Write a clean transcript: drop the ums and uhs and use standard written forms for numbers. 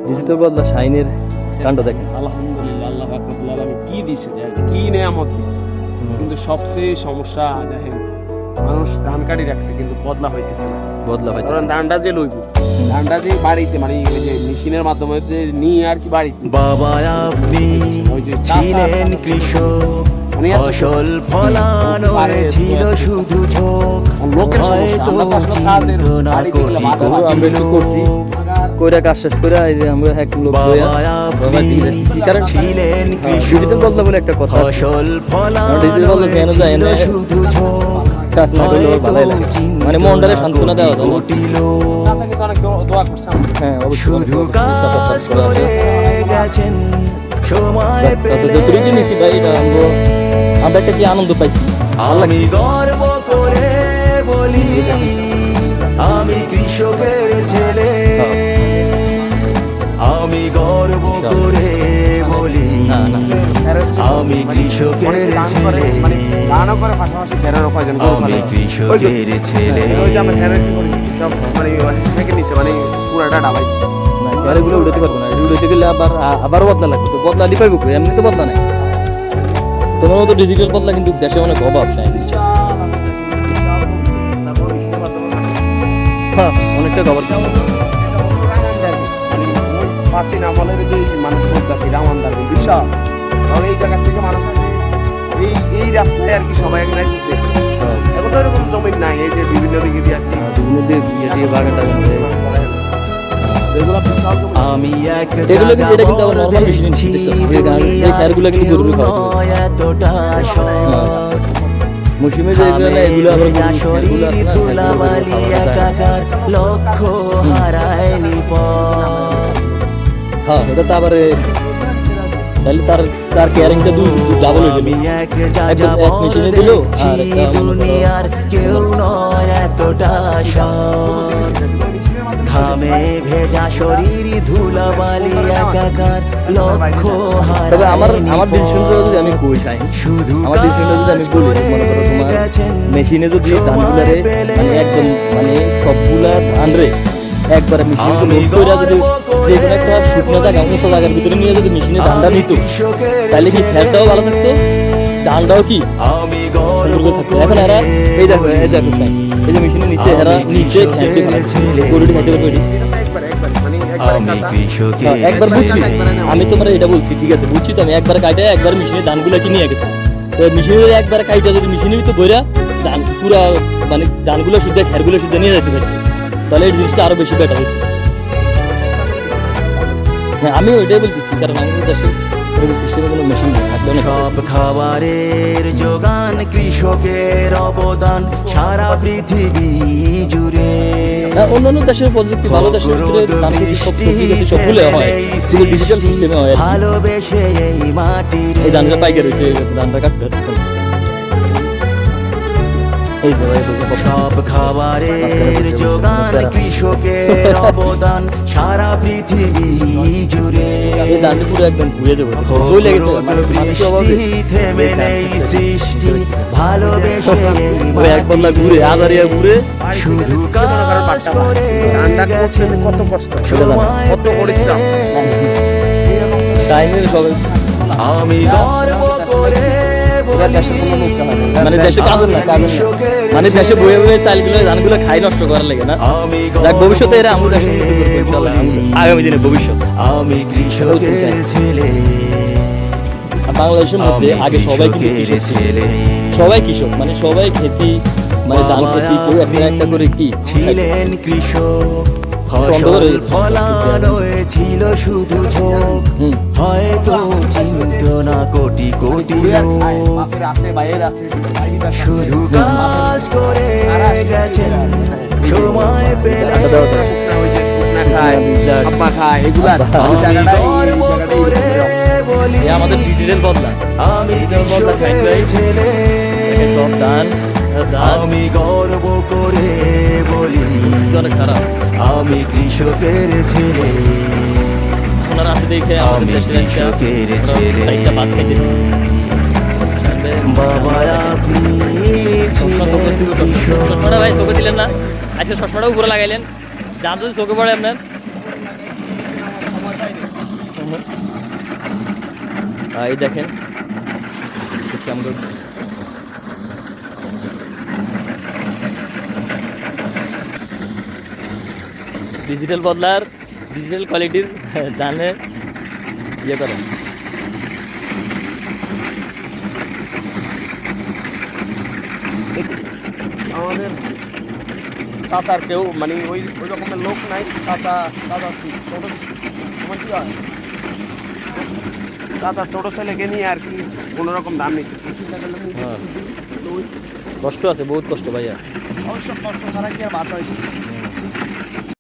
Digital বদলা শাইনের কাণ্ড দেখেন। আলহামদুলিল্লাহ, আল্লাহ পাক রব্বুল আলামিন কি দিছে দেখেন, কি নেয়ামত দিছে। কিন্তু সবচেয়ে সমস্যা দেখেন, মানুষ ধান কাটি রাখছে কিন্তু বদলা হইতেছে না। কারণ ধানটা যে লইব, ধানটা যে বাড়িতে মানে ওই যে মেশিনের মাধ্যমে যে নিয়ে আর কি বাড়িতে। বাবা আপনি ছিলেন কৃষক, ফসল ফলানো ছিল শুধু ঝোঁক, লোকের সমস্যা, আমরা তো আসলে কাজের বাড়ি যেগুলো বাধা আমরা একটু করছি কইরা কাজ শেষ করে এই যে আমরা এক লোক লইয়া বাবা দিয়ে দিছি। কারণ ছিলেন ডিজিটাল বদলা বলে একটা কথা আছে, ফসল ফলানো ডিজিটাল বদলা কেন যায় না শুধু ঝোঁক, কাজ না করলে ভালো লাগে, মানে মনটারে সান্ত্বনা দেওয়া যায় না। চাচা কিন্তু অনেক দোয়া করছে আমাদের। হ্যাঁ অবশ্যই শুধু কাজ করে গেছেন সময় পেলে। যতটুকু নিছি ভাই এটা আমরা একটা কি আনন্দ পাইছি। আমি গর্ব করে বলি আমি কৃষকের ছেলে, আমি গর্ব করে বলি আমি কৃষকের ছেলে, মানে গানও করে পাশাপাশি ফেরার উপার্জন করে। আমি কৃষকের ছেলে। ওই যে আমরা ফেরার সব মানে থেকে নিছে মানে পুরাটা ডাবাই দিছে। না ক্যারেগুলো উড়াতে পারবো না, উড়াতে গেলে আবারও বদলা লাগবে, তো বদলা আলি পাইবো, এমনি তো বদলা নাই। তোমার মতো ডিজিটাল বদলা কিন্তু দেশে অনেক অভাব নাই। হ্যাঁ অনেকটা কভার প্রাচীন আমলের যে মানুষ বলতে রামান্দার বিশাল, কারণ এই জায়গা থেকে মানুষ আসে এই রাস্তায় আর কি সবাই এখানে এসেছে। এখন তো এরকম জমি নাই, এই যে বিভিন্ন দিকে দিয়ে আর কি বিভিন্ন দিয়ে বাগান টাগান এগুলো বিশাল জমি। আমি এক এগুলো কিন্তু এটা কিন্তু আবার নরমাল মেশিন এই খেয়ারগুলো কিন্তু গরুর খাওয়া এতটা মৌসুমে যে এগুলো না এগুলো আবার শরীর ধুলাবালি একাকার লক্ষ্য হারায়নি পথ। হ্যাঁ এটা তো আবার তাহলে তার কেয়ারিংটা ডাবল হয়ে আমি যাবে। এক যাযাবর মেশিনে দিল আর দেখছি দুনিয়ার কেউ নয় এতটা সৎ। ঘামে ভেজা শরীর ধুলাবালি একাকার লক্ষ্য তবে আমার হারায়নি ডিসিশনটা যদি আমি কই চাই, শুধু আমার ডিসিশনটা যদি আমি বলি, মনে করো তোমার মেশিনে যদি ধানগুলারে মানে একদম মানে সবগুলা ধান রে একবারে মেশিনে লোড করে যদি যে কোনো একটা শুকনো জায়গা উঁচু জায়গার ভিতরে নিয়ে যদি মেশিনে ধানটা নিত, তাহলে কি খেরটাও ভালো থাকতো, ধানটাও কি সুন্দর থাকতো। এখন এরা এই দেখো এই দেখো এই যে মেশিনে নিচে এরা নিচে খেতে গরুটি খেতে পারবে। মানে আমি কৃষকের একবার বুঝছি, আমি তোমার এটা বলছি ঠিক আছে, বুঝছি তো আমি একবার কাইটা একবার মেশিনে ধানগুলো কি নিয়ে গেছি, তো মেশিনের একবার কাইটা যদি মেশিনের ভিতরে বইরা ধান পুরা মানে ধানগুলো শুদ্ধ খেরগুলো শুদ্ধ নিয়ে যেতে পারি, তাহলে এই জিনিসটা আরো বেশি বেটার হতো। হ্যাঁ আমি ওইটাই বলতেছি, কারণ আমাদের দেশে এরকম সিস্টেমে কোনো মেশিন থাকবে না। সব খাবারের যোগান কৃষকের অবদান সারা পৃথিবী জুড়ে। অন্যান্য দেশের প্রযুক্তি ভালো, দেশের ভিতরে ধান কিন্তু সব সবজি জাতীয় সবগুলো হয়, কিন্তু ডিজিটাল সিস্টেমে হয়। ভালোবেসে এই মাটির এই ধানটা পাইকারি হয়েছে, ধানটা কাটতে হচ্ছে না। এই যে ভাই সব খাবারের যোগান কৃষকের অবদান সারা পৃথিবী জুড়ে। এই ধানটা পুরো একদম ঘুরে যাবে, চলে গেছে বৃষ্টি থেমে নেই সৃষ্টি ভালোবেসে এই ওই এক বদলা ঘুরে আজারিয়া ঘুরে শুধু কাজ করে গেছেন কত কষ্ট, সময় কত পরিশ্রম। টাইমের সবাই আমি গর্ব করে মানে দেশে কাজ না, কাজ না, মানে দেশে বয়ে বয়ে চালগুলো ধানগুলো খাই নষ্ট করার লাগে না। দেখ ভবিষ্যতে এরা আমাদের আগামী দিনে ভবিষ্যৎ আমি কৃষকের ছেলে, বাংলাদেশের মধ্যে আগে সবাই কিন্তু কৃষক ছিল, সবাই কৃষক মানে সবাই খেতি মানে ধান খেতি কেউ একটা একটা করে কি ছিলেন কৃষক, ফসল ফলানো ছিল শুধু ঝোঁক, হয়তো চিন্ত না কোটি কোটি লোক, শুধু কাজ করে গেছেন সময় পেলে। আব্বা খায় এগুলা আমি গর্ব করে বলি আমাদের ডিজিটাল বদলা, আমি কৃষকের ছেলে, সব ধান আমি গর্ব করে বলি অনেক খারাপ। আমি কৃষকের ছেলে, ওনারা আসে দেখে আমাদের আমি দেশের কৃষকের ছেলে। একটা ভাত খাইতেছে। বাবা আপনি ছিলেন কৃষক। চশমাটা ভাই চোখে দিলেন না, আজকে চশমাটা উপরে লাগাইলেন, দাম যদি চোখে পড়ে আপনার এই দেখেন দেখছি আমরা ডিজিটাল বদলার ডিজিটাল কোয়ালিটির ধানের ইয়ে করেন। আমাদের চাচার কেউ মানে ওই ওই রকমের লোক নাই, চাচা চাচা ছোট তোমার কি হয় চাচার ছোট ছেলেকে নিয়ে আর কি কোনো রকম দাম নিচ্ছে। কষ্ট আছে, বহুত কষ্ট ভাইয়া। অবশ্য কষ্ট ছাড়া কি আর বাদ হয়?